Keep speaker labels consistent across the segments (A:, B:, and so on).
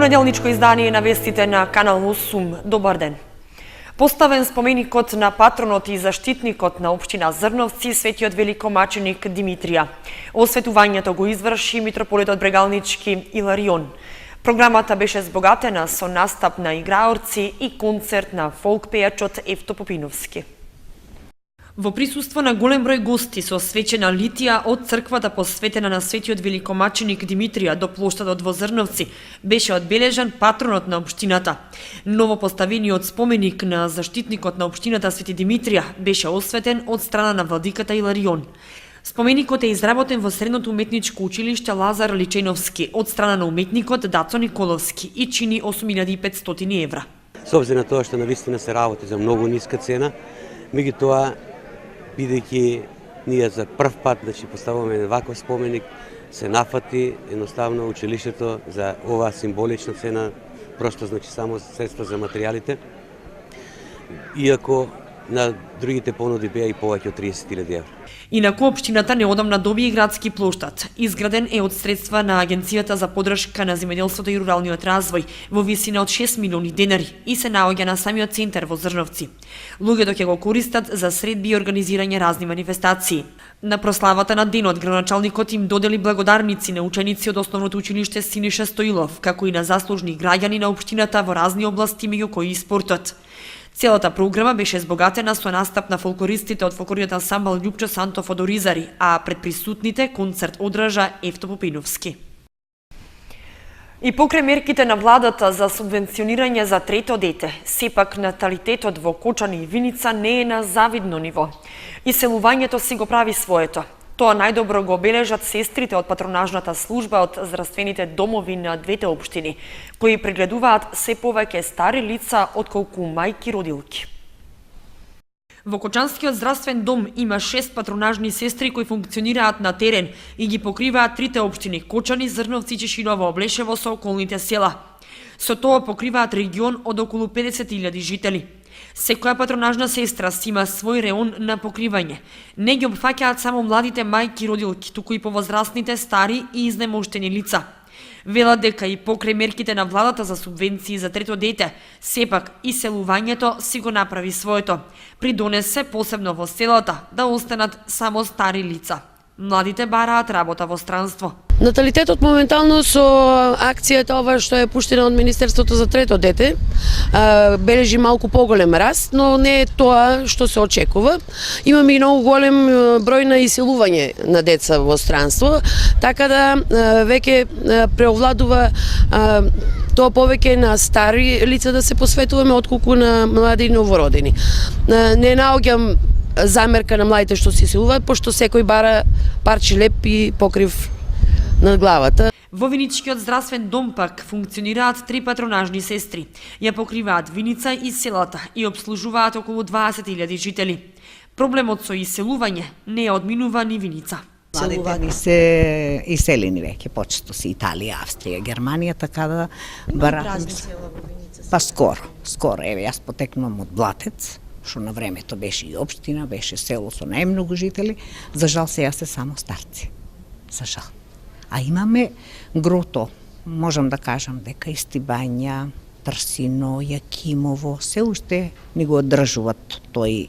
A: Понеделничко издание на вестите на Канал 8. Добар ден. Поставен споменикот на патронот и заштитникот на општина Зрновци, светиот великомаченик Димитрија. Осветувањето го изврши митрополитот Брегалнички Иларион. Програмата беше збогатена со настап на играорци и концерт на фолк пејачот Евто Попиновски. Во присуство на голем број гости со свечена литија од црквата посветена на светиот великомаченик Димитрија до плоштадот во Зрновци беше одбележан патронот на општината. Новопоставениот споменик на заштитникот на општината Свети Димитрија беше осветен од страна на владиката Иларион. Споменикот е изработен во Средното уметничко училиште Лазар Личеновски од страна на уметникот Дацо Николовски и чини 8500 евра.
B: Со обзир на тоа што навистина се работи за многу ниска цена, меѓутоа бидејќи ние за прв пат поставуваме ваков споменик, се нафати едноставно училиштето за оваа символична цена, просто само средства за материјалите, иако на другите понуди беа и повеќе од 30.000 евра.
A: Инаку општината неодамна доби и градски плоштад. Изграден е од средства на Агенцијата за поддршка на земјоделството и руралниот развој во висина од 6 милиони денари и се наоѓа на самиот центар во Зрновци. Луѓето ќе го користат за средби и организирање разни манифестации. На прославата на денот градоначалникот им додели благодарници на ученици од основното училиште Синиша Стоилов, како и на заслужни граѓани на општината во разни области, меѓу кои и спортот. Целата програма беше збогатена со настап на фолклористите од фолклориот ансамбл Љупчо Сантов од Оризари, а пред присутните концерт одржа Евто Попиновски. И покрај мерките на владата за субвенционирање за трето дете, сепак наталитетот во Кочани и Виница не е на завидно ниво. Иселувањето си го прави своето. Тоа најдобро го обележат сестрите од патронажната служба од здравствените домови на двете општини, кои прегледуваат се повеќе стари лица отколку мајки родилки. Во Кочанскиот здравствен дом има 6 патронажни сестри кои функционираат на терен и ги покриваат трите општини Кочани, Зрновци, Чешиново, Облешево со околните села. Со тоа покриваат регион од околу 50.000 жители. Секоја патронажна сестра си има свој реон на покривање. Не ги опфаќаат само младите мајки родилки, туку и повозрастните, стари и изнемоштени лица. Велат дека и покрај мерките на владата за субвенции за трето дете, сепак иселувањето си го направи своето. Придонесе посебно во селата да останат само стари лица. Младите бараат работа во странство.
C: Наталитетот моментално со акцијата ова што е пуштена од Министерството за трето дете бележи малку поголем раст, но не е тоа што се очекува. Имаме и многу голем број на иселување на деца во странство, така да веќе преовладува тоа повеќе на стари лица да се посветуваме отколку на млади и новородени. Не наоѓам замерка на младите што се иселуваат, пошто секој бара парче леп и покрив над главата.
A: Во Виничкиот здравствен дом пак функционираат 3 патронажни сестри. Ја покриваат Виница и селата и обслужуваат околу 20.000 жители. Проблемот со иселување не одминува ни Виница.
D: Иселувани се иселени веќе, почесто се Италија, Австрија, Германија, така да баратам. Па скоро, еве јас потекнувам од Блатец, што на времето беше и општина, беше село со најмногу жители, за жал сега се само старци. За жал. А имаме грото, можам да кажам дека Истибања, Трсино, Јакимово, се уште ни го одржуват тој,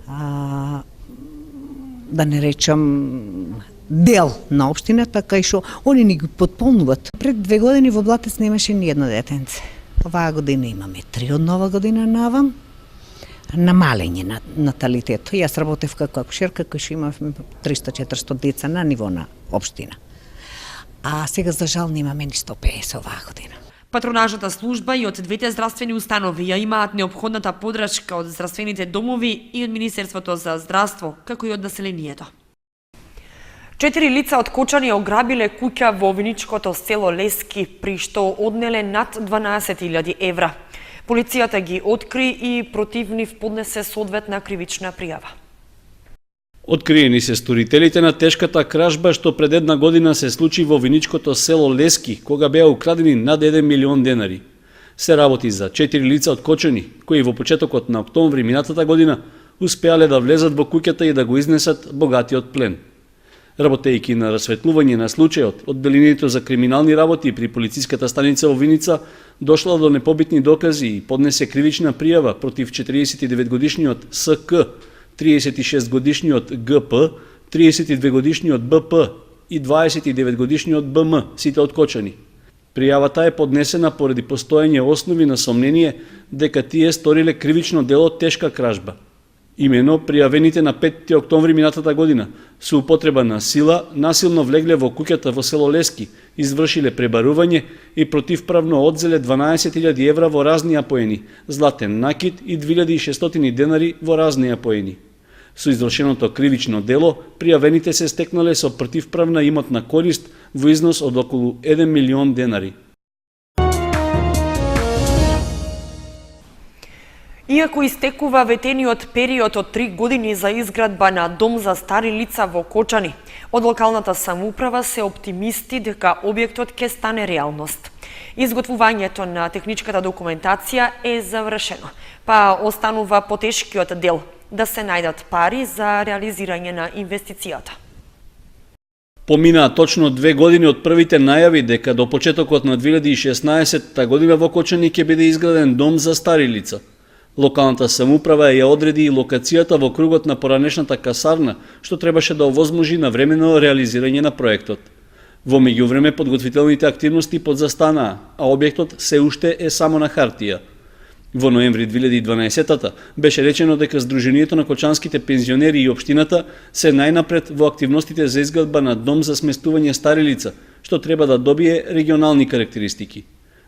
D: да не речам, дел на општината, кај што они ни ги потполнуват. Пред 2 години во Блатец немаше ни едно детенце. Оваа година имаме 3 од нова година навам. Намалење на наталитетот. Јас работев како акушерка, кај што имавме 300-400 деца на ниво на општина. А сега за жал немаме ни 150 оваа година.
A: Патронажната служба и од двете здравствени установи ја имаат неопходната поддршка од здравствените домови и од Министерството за здравство, како и од населението. 4 лица од Кочани ограбиле куќа во виничкото село Лески, при што однеле над 12.000 евра. Полицијата ги откри и против нив поднесе соодветна кривична пријава.
E: Откриени се сторителите на тешката кражба што пред 1 година се случи во виничкото село Лески, кога беа украдени над 1 милион денари. Се работи за 4 лица од Кочани, кои во почетокот на октомври минатата година успеале да влезат во куќата и да го изнесат богатиот плен. Работејќи на расветлување на случајот, одделението за криминални работи при полициската станица во Виница дошла до непобитни докази и поднесе кривична пријава против 49-годишниот СК, 36-годишниот ГП, 32-годишниот БП и 29-годишниот БМ, сите откочани. Пријавата е поднесена поради постоење основи на сомнение дека тие сториле кривично дело тешка кражба. Имено пријавените на 5 октомври минатата година со употреба на сила насилно влегле во куќата во село Лески, извршиле пребарување и противправно одзеле 12.000 евра во разни апоени, златен накит и 2600 денари во разни апоени. Со извршеното кривично дело, пријавените се стекнале со противправна имотна корист во износ од околу 1 милион денари.
A: Иако истекува ветениот период од 3 години за изградба на дом за стари лица во Кочани, од локалната самоуправа се оптимисти дека објектот ќе стане реалност. Изготвувањето на техничката документација е завршено, па останува потешкиот дел – да се најдат пари за реализирање на инвестицијата.
E: Поминаа точно 2 години од првите најави дека до почетокот на 2016 година во Кочани ќе биде изграден дом за стари лица. Локалната самоуправа ја одреди и локацијата во кругот на поранешната касарна, што требаше да овозможи навремено реализирање на проектот. Во меѓувреме подготвителните активности подзастанаа, а објектот се уште е само на хартија. Во ноември 2012 беше речено дека Сдруженијето на кочанските пензионери и општината се најнапред во активностите за изградба на дом за сместување стари лица, што треба да добие регионални карактеристики.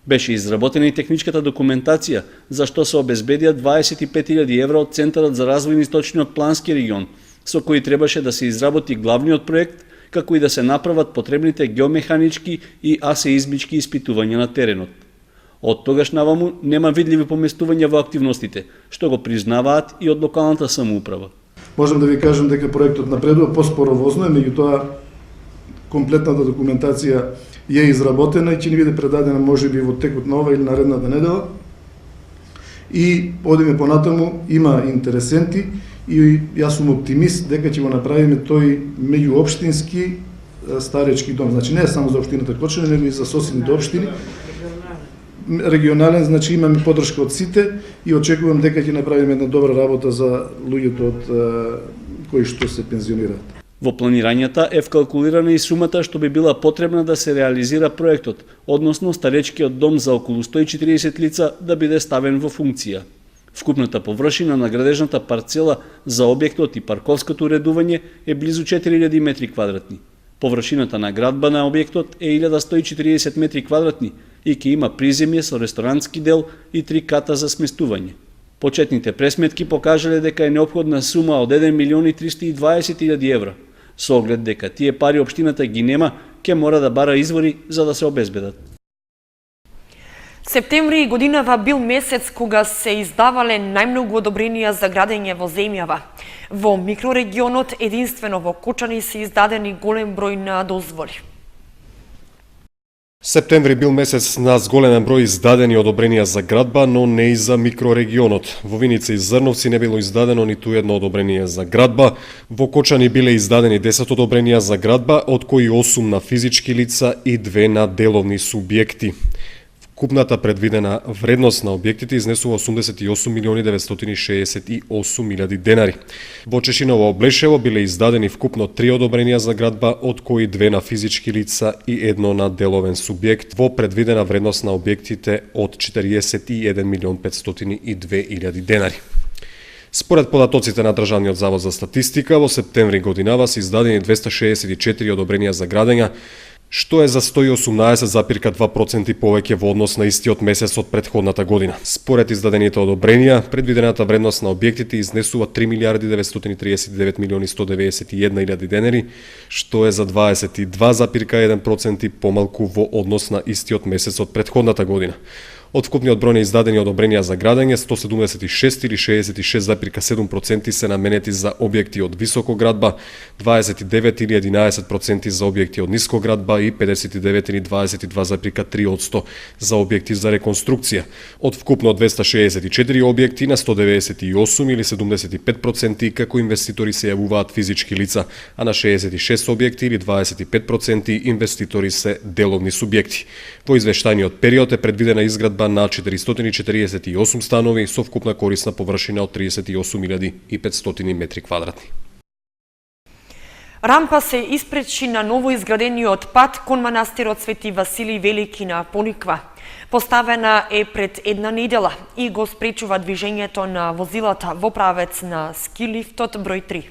E: Беше изработена и техничката документација, за што се обезбедија 25.000 евра од Центарот за развој на Источниот плански регион, со кои требаше да се изработи главниот проект, како и да се направат потребните геомеханички и асеизмички испитувања на теренот. Од тогаш наваму нема видливи поместувања во активностите, што го признаваат и од локалната самоуправа.
F: Можам да ви кажам дека проектот напредува поспоровозно, меѓутоа комплетната документација е изработена и ќе ни биде предадена можеби во текот на ова или наредната недела. И одиме понатаму, има интересенти и јас сум оптимист дека ќе го направиме тој меѓуопштински старечки дом. Значи не е само за општината Кочани, него и за соседните општини. Регионален, значи имаме поддршка од сите и очекувам дека ќе направиме една добра работа за луѓето од кои што се пензионираат.
E: Во планирањата е вкалкулирана и сумата што би била потребна да се реализира проектот, односно старечкиот дом за околу 140 лица да биде ставен во функција. Вкупната површина на градежната парцела за објектот и парковското уредување е близу 4000 метри квадратни. Површината на градба на објектот е 1140 метри квадратни и ќе има приземје со ресторантски дел и 3 ката за сместување. Почетните пресметки покажале дека е неопходна сума од 1.320.000 евра. Со оглед дека тие пари општината ги нема, ќе мора да бара извори за да се обезбедат.
A: Септември годинава бил месец кога се издавале најмногу одобренија за градење во земјава. Во микрорегионот, единствено во Кочани, се издадени голем број на дозволи.
G: Септември бил месец на зголемен број издадени одобренија за градба, но не и за микрорегионот. Во Виница и Зрновци не било издадено ниту едно одобрение за градба. Во Кочани биле издадени 10 одобренија за градба, од кои 8 на физички лица и 2 на деловни субјекти. Вкупната предвидена вредност на објектите изнесува 88.968.000 денари. Во Чешиново Облешево биле издадени вкупно 3 одобренија за градба, од кои 2 на физички лица и 1 на деловен субјект, во предвидена вредност на објектите од 41.502.000 денари. Според податоците на Државниот завод за статистика, во септември годинава се издадени 264 одобренија за градење, што е за 118,2% повеќе во однос на истиот месец од претходната година. Според издадените одобренија, предвидената вредност на објектите изнесува 3.039.191.000 денари, што е за 22,1% помалку во однос на истиот месец од претходната година. Од вкупниот број на издадени одобренија за градење, 176 или 66,7% се наменети за објекти од високоградба, 29 или 11% за објекти од нискоградба и 59 или 22,3% за објекти за реконструкција. Од вкупно 264 објекти на 198 или 75% како инвеститори се јавуваат физички лица, а на 66 објекти или 25% инвеститори се деловни субјекти. Во извештајниот период е предвидена изградба на 448 станови со вкупна корисна површина од 38.500 метри квадратни.
A: Рампа се испречи на новоизградениот пат кон манастирот Свети Василий Велики на Пониква. Поставена е пред една недела и го спречува движењето на возилата во правец на скилифтот број 3.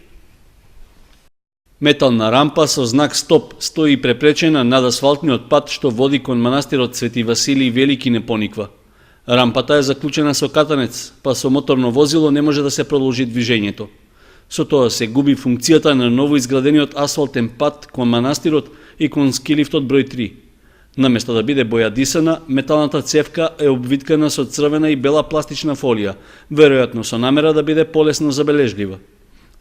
E: Метална рампа со знак стоп стои препречена над асфалтниот пат што води кон манастирот Свети Василий Велики не пониква. Рампата е заклучена со катанец, па со моторно возило не може да се продолжи движењето. Со тоа се губи функцијата на новоизградениот асфалтен пат кон манастирот и кон скилифтот број 3. Наместо да биде бојадисана, металната цевка е обвиткана со црвена и бела пластична фолија, веројатно со намера да биде полесно забележлива.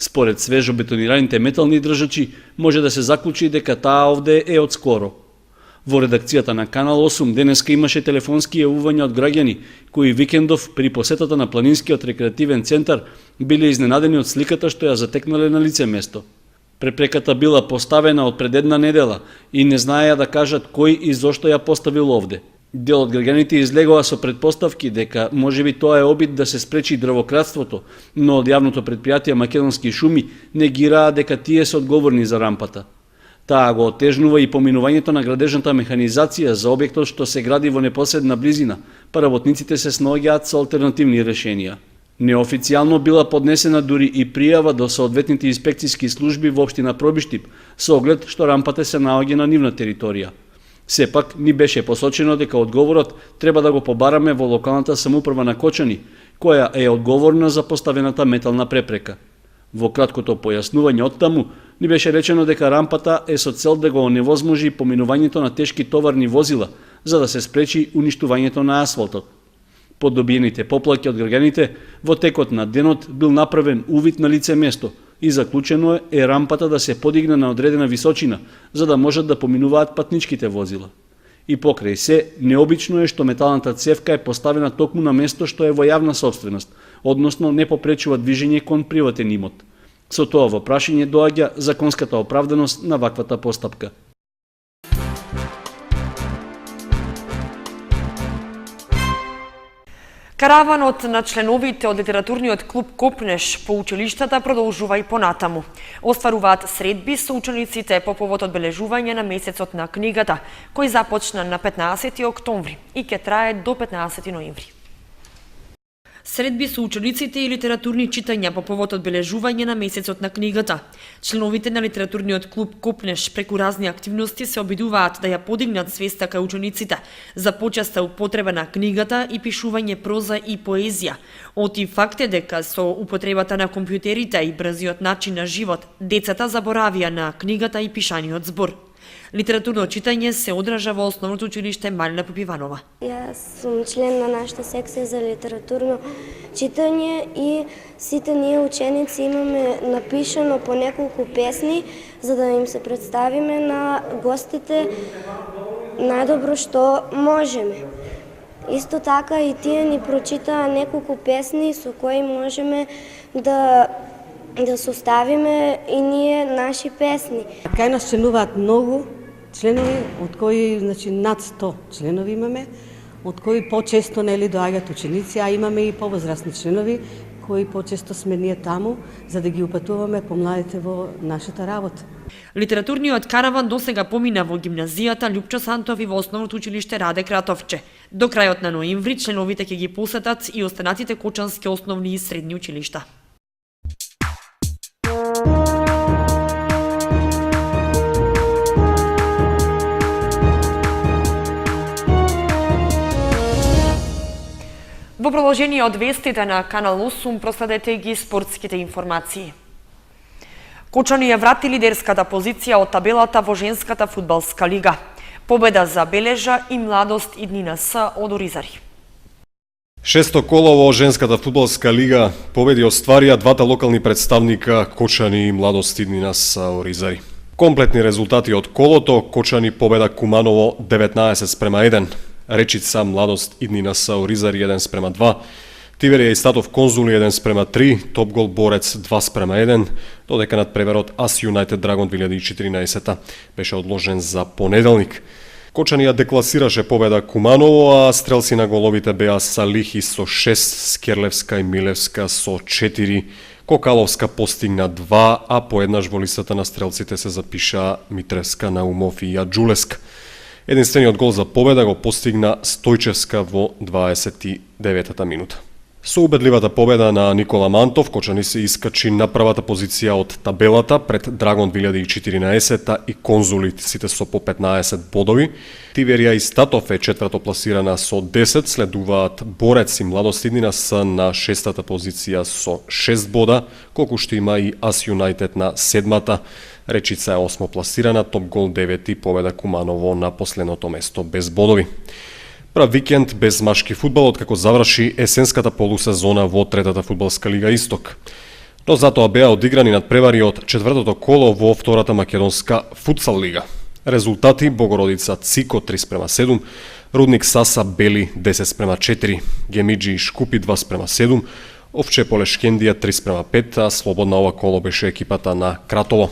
E: Според свежо бетонираните метални држачи, може да се заклучи дека таа овде е од скоро. Во редакцијата на Канал 8 денеска имаше телефонски јавувања од граѓани, кои викендов при посетата на планинскиот рекреативен центар биле изненадени од сликата што ја затекнале на лице место. Препреката била поставена од пред една недела и не знаеа да кажат кој и зошто ја поставил овде. Дел од граѓаните излегоа со предпоставки дека можеби тоа е обид да се спречи дрвократството, но од јавното предпријатие Македонски шуми негираа дека тие се одговорни за рампата. Таа го отежнува и поминувањето на градежната механизација за објектот што се гради во непосредна близина, па работниците се снаоѓаат со алтернативни решенија. Неофицијално била поднесена дури и пријава до соодветните инспекцијски служби во општина Пробиштип, со оглед што рампата се наоѓа на нивна територија. Сепак ни беше посочено дека одговорот треба да го побараме во локалната самоуправа на Кочани, која е одговорна за поставената метална препрека. Во краткото појаснување од таму, ни беше речено дека рампата е со цел да го оневозможи поминувањето на тешки товарни возила, за да се спречи уништувањето на асфалтот. По добиените поплаќи од граѓаните, во текот на денот бил направен увид на лице место и заклучено е рампата да се подигне на одредена височина, за да можат да поминуваат патничките возила. И покрај се, необично е што металната цевка е поставена токму на место што е во јавна сопственост, односно не попречува движење кон приватен имот. Со тоа во прашање доаѓа законската оправданост на ваквата постапка.
A: Караванот на членовите од литературниот клуб Копнеш по училиштата продолжува и понатаму. Остваруваат средби со учениците по повод одбележување на месецот на книгата, кој започна на 15 октомври и ќе трае до 15 ноември. Средби со учениците и литературни читања по повод одбележување на месецот на книгата. Членовите на литературниот клуб Копнеш преку разни активности се обидуваат да ја подигнат свеста кај учениците за почеста употреба на книгата и пишување проза и поезија. Оти факт е дека со употребата на компјутерите и брзиот начин на живот, децата заборавија на книгата и пишаниот збор. Литературно читање се одража во основното училиште Малина Попиванова.
H: Јас сум член на нашата секција за литературно читање и сите ние ученици имаме напишано по неколку песни за да им се представиме на гостите најдобро што можеме. Исто така и тие ни прочитаа неколку песни со кои можеме да составиме и ние наши песни.
I: Кај нас членуваат многу членови, од кои над 100 членови имаме, од кои почесто доаѓаат ученици, а имаме и повозрасни членови кои почесто сме ние таму за да ги упатуваме помладите во нашата работа.
A: Литературниот караван досега помина во гимназијата Љупчо Сантов и во основното училиште Раде Кратовче. До крајот на ноември членовите ќе ги посетат и останатите кочански основни и средни училишта. Во продолжение од вестите на Канал 8 проследете ги спортските информации. Кочани ја врати лидерската позиција од табелата во женската фудбалска лига. Победа забележа и Младост Иднина С од Оризари.
G: Шесто коло во женската фудбалска лига победи остварија двата локални представника Кочани и Младост Иднина са Оризари. Комплетни резултати од колото: Кочани победа Куманово 19:1, Речица Младост Иднина са Оризари 1:2, Тиверија и Статов Конзули 1:3, Топгол Борец 2:1, додека надпреверот Ас Юнайтед Драгон 2014 беше одложен за понеделник. Кочани ја декласираше победа Куманово, а стрелци на головите беа Салихи со 6, Скерлевска и Милевска со 4, Кокаловска постигна 2, а поеднаш во листата на стрелците се запиша Митревска, Наумов и Јаджулеска. Единствениот гол за победа го постигна Стојчевска во 29-та минута. Со убедливата победа на Никола Мантов, Кочани се искачи на првата позиција од табелата пред Драгон 2014 и Конзули сите со по 15 бодови. Тиверија и Статов е четврто пласирана со 10, следуваат Борец и Младост Иднина са на шестата позиција со 6 бода, колку што има и Ас Юнайтед на седмата. Речица е 8 пласирана, Топгол 9 и победа Куманово на последното место без бодови. Прав викенд без машки фудбал откако заврши есенската полусезона во третата фудбалска лига Исток. Но затоа беа одиграни надпревари од четвртото коло во втората македонска футсал лига. Резултати: Богородица Цико 3:7, Рудник Саса Бели 10:4, Гемиджи Шкупи 2:7, Овче Поле Шкендија 3:5, а слободна ова коло беше екипата на Кратово.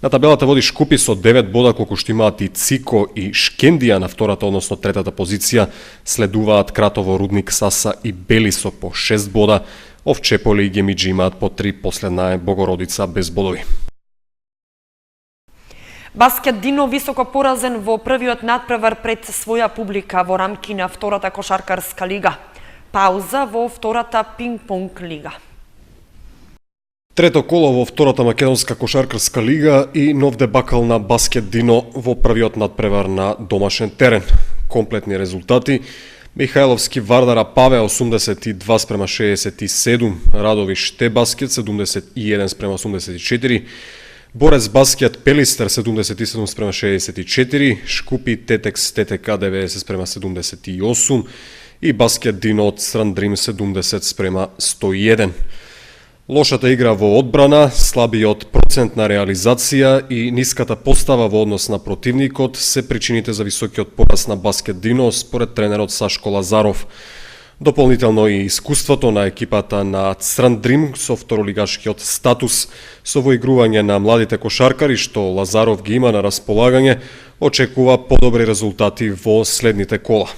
G: На табелата води Шкупи со 9 бода, колку што имаат и Цико и Шкендија на втората, односно третата позиција. Следуваат Кратово, Рудник Саса и Бели со по 6 бода. Овче Поле и Гемиджи имаат по 3, последна е Богородица без бодови.
A: Баскет Дино високо поразен во првиот надпревар пред своја публика во рамки на втората кошаркарска лига. Пауза во втората пинг-понг лига.
G: Трето коло во втората македонска кошаркарска лига и нов дебакал на Баскет Дино во првиот надпревар на домашен терен. Комплетни резултати: Михајловски Вардара Паве 82:67, Радовиш Те Баскет 71:84, Борец Баскет Пелистер 77:64, Шкупи Тетекс ТТК 90:78 и Баскет Дино од Страндрим 70:101. Лошата игра во одбрана, слабиот процент на реализација и ниската постава во однос на противникот се причините за високиот пораз на Баскет Дино според тренерот Сашко Лазаров. Дополнително и искуството на екипата на Страндрим со второлигашкиот статус, со воигрување на младите кошаркари што Лазаров ги има на располагање, очекува подобри резултати во следните кола.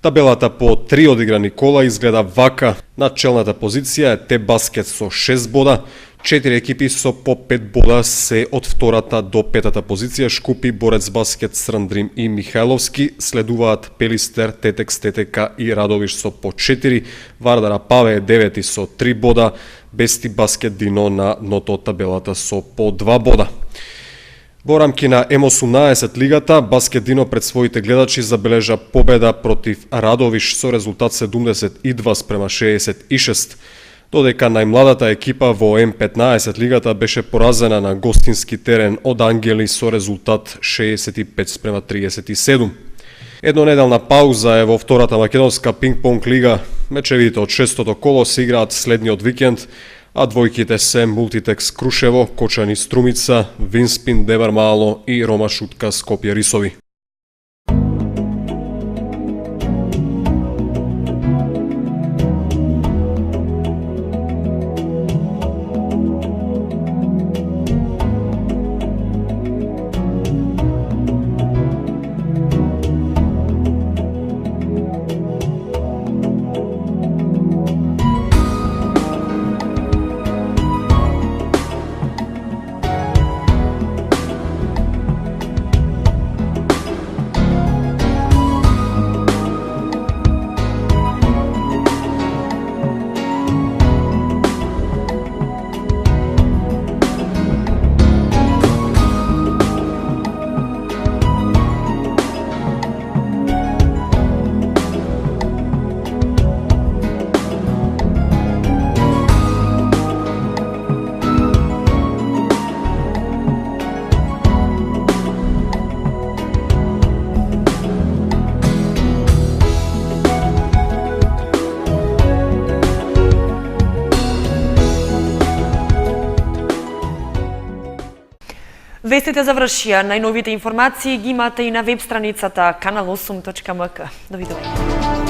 G: Табелата по 3 одиграни кола изгледа вака. На челната позиција е Те Баскет со 6 бода, 4 екипи со по 5 бода се од втората до петата позиција: Шкупи, Борец Баскет, Страндрим и Михајловски. Следуваат Пелистер, Тетекс ТТК и Радовиш со по 4, Вардара Паве е 9 со 3 бода, Бести Баскет Дино на дното од табелата со по 2 бода. Во рамки на М18 лигата, Баскет Дино пред своите гледачи забележа победа против Радовиш со резултат 72:66, додека најмладата екипа во М15 лигата беше поразена на гостински терен од Ангели со резултат 65:37. Еднонеделна пауза е во втората македонска пинг-понг лига. Мечевите од шестото коло се играат следниот викенд, а двојките се Мултитекс Крушево, Кочани Струмица, Винспин Девар Мало и Рома Шутка Скопје Рисови.
A: Вестите завршија. Најновите информации ги имате и на веб страницата kanal8.mk. Довидување.